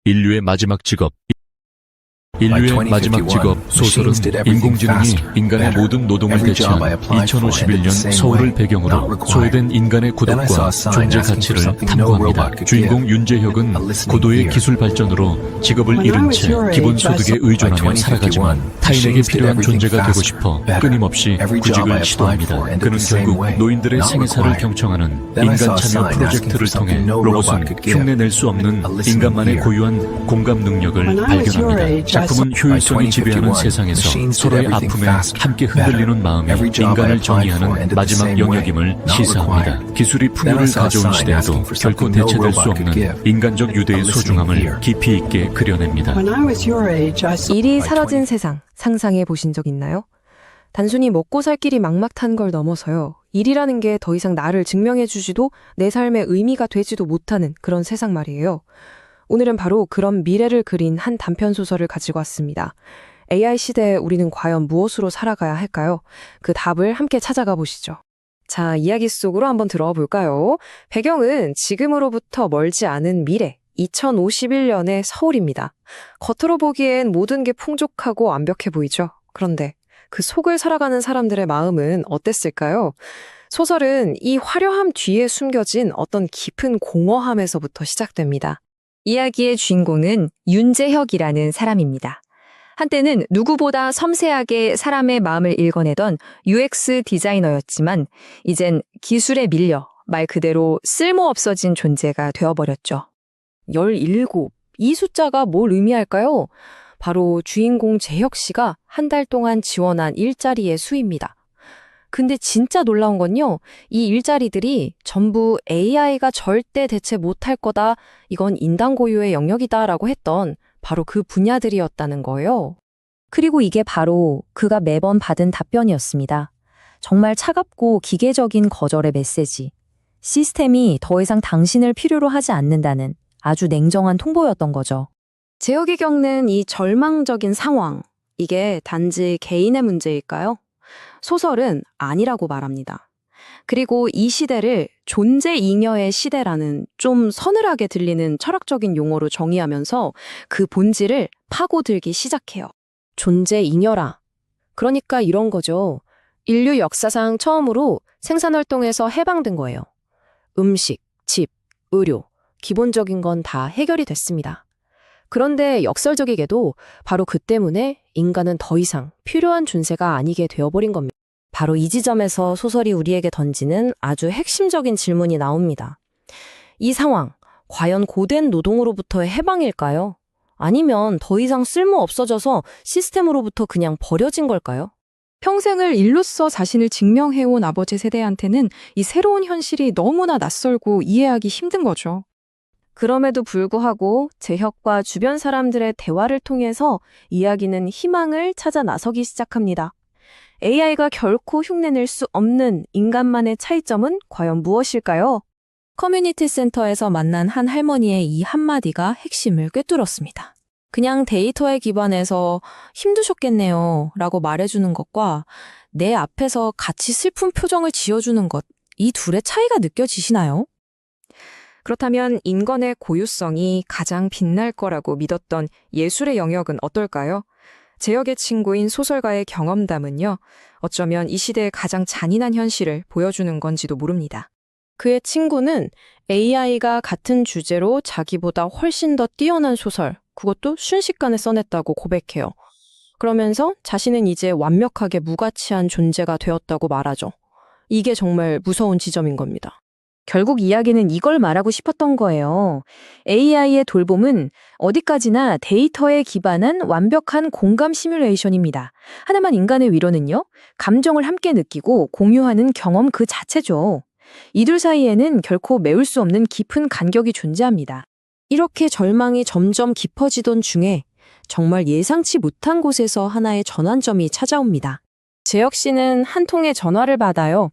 인류의 마지막 직업. 인류의 마지막 직업 소설은 인공지능이 인간의 모든 노동을 대체한 2051년 서울을 배경으로 소외된 인간의 고독과 존재 가치를 탐구합니다. 주인공 윤재혁은 고도의 기술 발전으로 직업을 잃은 채 기본소득에 의존하며 살아가지만 타인에게 필요한 존재가 되고 싶어 끊임없이 구직을 시도합니다. 그는 결국 노인들의 생애사를 경청하는 인간 참여 프로젝트를 통해 로봇은 흉내낼 수 없는 인간만의 고유한 공감 능력을 발견합니다. 작품은 효율성이 지배하는 세상에서 서로의 아픔에 함께 흔들리는 마음이 인간을 정의하는 마지막 영역임을 시사합니다. 기술이 풍요를 가져온 시대에도 결코 대체될 수 없는 인간적 유대의 소중함을 깊이 있게 그려냅니다. 일이 사라진 세상 상상해 보신 적 있나요? 단순히 먹고 살 길이 막막한 걸 넘어서요. 일이라는 게 더 이상 나를 증명해 주지도 내 삶의 의미가 되지도 못하는 그런 세상 말이에요. 오늘은 바로 그런 미래를 그린 한 단편소설을 가지고 왔습니다. AI 시대에 우리는 과연 무엇으로 살아가야 할까요? 그 답을 함께 찾아가 보시죠. 자, 이야기 속으로 한번 들어가 볼까요? 배경은 지금으로부터 멀지 않은 미래, 2051년의 서울입니다. 겉으로 보기엔 모든 게 풍족하고 완벽해 보이죠? 그런데 그 속을 살아가는 사람들의 마음은 어땠을까요? 소설은 이 화려함 뒤에 숨겨진 어떤 깊은 공허함에서부터 시작됩니다. 이야기의 주인공은 윤재혁이라는 사람입니다. 한때는 누구보다 섬세하게 사람의 마음을 읽어내던 UX 디자이너였지만 이젠 기술에 밀려 말 그대로 쓸모없어진 존재가 되어버렸죠. 17. 이 숫자가 뭘 의미할까요? 바로 주인공 재혁 씨가 한 달 동안 지원한 일자리의 수입니다. 근데 진짜 놀라운 건요, 이 일자리들이 전부 AI가 절대 대체 못할 거다, 이건 인간 고유의 영역이다라고 했던 바로 그 분야들이었다는 거예요. 그리고 이게 바로 그가 매번 받은 답변이었습니다. 정말 차갑고 기계적인 거절의 메시지. 시스템이 더 이상 당신을 필요로 하지 않는다는 아주 냉정한 통보였던 거죠. 재혁이 겪는 이 절망적인 상황, 이게 단지 개인의 문제일까요? 소설은 아니라고 말합니다. 그리고 이 시대를 존재 잉여의 시대라는 좀 서늘하게 들리는 철학적인 용어로 정의하면서 그 본질을 파고들기 시작해요. 존재 잉여라. 그러니까 이런 거죠. 인류 역사상 처음으로 생산활동에서 해방된 거예요. 음식, 집, 의료, 기본적인 건 다 해결이 됐습니다. 그런데 역설적이게도 바로 그 때문에 인간은 더 이상 필요한 존재가 아니게 되어버린 겁니다. 바로 이 지점에서 소설이 우리에게 던지는 아주 핵심적인 질문이 나옵니다. 이 상황, 과연 고된 노동으로부터의 해방일까요? 아니면 더 이상 쓸모 없어져서 시스템으로부터 그냥 버려진 걸까요? 평생을 일로서 자신을 증명해온 아버지 세대한테는 이 새로운 현실이 너무나 낯설고 이해하기 힘든 거죠. 그럼에도 불구하고 재혁과 주변 사람들의 대화를 통해서 이야기는 희망을 찾아 나서기 시작합니다. AI가 결코 흉내낼 수 없는 인간만의 차이점은 과연 무엇일까요? 커뮤니티 센터에서 만난 한 할머니의 이 한마디가 핵심을 꿰뚫었습니다. 그냥 데이터에 기반해서 힘드셨겠네요 라고 말해주는 것과 내 앞에서 같이 슬픈 표정을 지어주는 것, 이 둘의 차이가 느껴지시나요? 그렇다면 인간의 고유성이 가장 빛날 거라고 믿었던 예술의 영역은 어떨까요? 재혁의 친구인 소설가의 경험담은요, 어쩌면 이 시대의 가장 잔인한 현실을 보여주는 건지도 모릅니다. 그의 친구는 AI가 같은 주제로 자기보다 훨씬 더 뛰어난 소설, 그것도 순식간에 써냈다고 고백해요. 그러면서 자신은 이제 완벽하게 무가치한 존재가 되었다고 말하죠. 이게 정말 무서운 지점인 겁니다. 결국 이야기는 이걸 말하고 싶었던 거예요. AI의 돌봄은 어디까지나 데이터에 기반한 완벽한 공감 시뮬레이션입니다. 하나만 인간의 위로는요, 감정을 함께 느끼고 공유하는 경험 그 자체죠. 이들 사이에는 결코 메울 수 없는 깊은 간격이 존재합니다. 이렇게 절망이 점점 깊어지던 중에 정말 예상치 못한 곳에서 하나의 전환점이 찾아옵니다. 재혁 씨는 한 통의 전화를 받아요.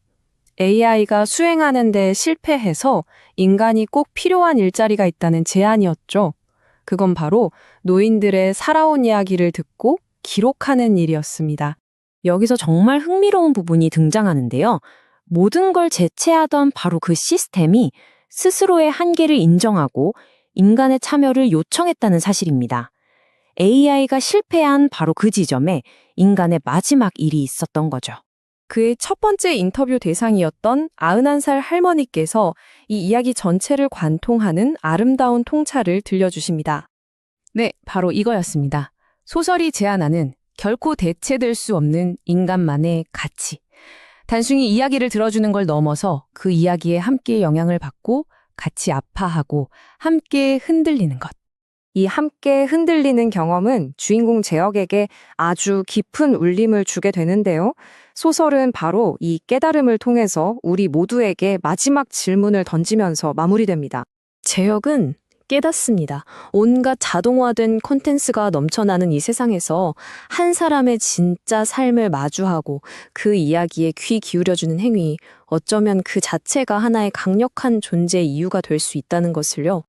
AI가 수행하는 데 실패해서 인간이 꼭 필요한 일자리가 있다는 제안이었죠. 그건 바로 노인들의 살아온 이야기를 듣고 기록하는 일이었습니다. 여기서 정말 흥미로운 부분이 등장하는데요. 모든 걸 대체하던 바로 그 시스템이 스스로의 한계를 인정하고 인간의 참여를 요청했다는 사실입니다. AI가 실패한 바로 그 지점에 인간의 마지막 일이 있었던 거죠. 그의 첫 번째 인터뷰 대상이었던 91살 할머니께서 이 이야기 전체를 관통하는 아름다운 통찰을 들려주십니다. 네, 바로 이거였습니다. 소설이 제안하는 결코 대체될 수 없는 인간만의 가치. 단순히 이야기를 들어주는 걸 넘어서 그 이야기에 함께 영향을 받고 같이 아파하고 함께 흔들리는 것. 이 함께 흔들리는 경험은 주인공 재혁에게 아주 깊은 울림을 주게 되는데요. 소설은 바로 이 깨달음을 통해서 우리 모두에게 마지막 질문을 던지면서 마무리됩니다. 재혁은 깨닫습니다. 온갖 자동화된 콘텐츠가 넘쳐나는 이 세상에서 한 사람의 진짜 삶을 마주하고 그 이야기에 귀 기울여주는 행위, 어쩌면 그 자체가 하나의 강력한 존재 이유가 될 수 있다는 것을요.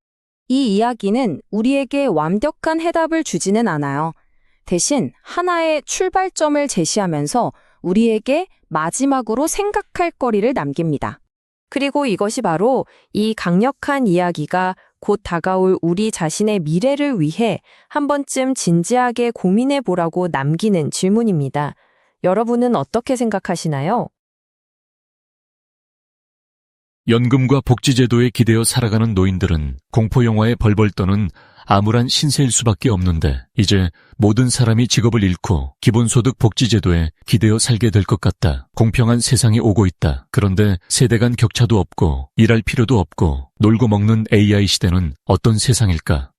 이 이야기는 우리에게 완벽한 해답을 주지는 않아요. 대신 하나의 출발점을 제시하면서 우리에게 마지막으로 생각할 거리를 남깁니다. 그리고 이것이 바로 이 강력한 이야기가 곧 다가올 우리 자신의 미래를 위해 한 번쯤 진지하게 고민해 보라고 남기는 질문입니다. 여러분은 어떻게 생각하시나요? 연금과 복지제도에 기대어 살아가는 노인들은 공포영화에 벌벌 떠는 암울한 신세일 수밖에 없는데 이제 모든 사람이 직업을 잃고 기본소득 복지제도에 기대어 살게 될 것 같다. 공평한 세상이 오고 있다. 그런데 세대 간 격차도 없고 일할 필요도 없고 놀고 먹는 AI 시대는 어떤 세상일까?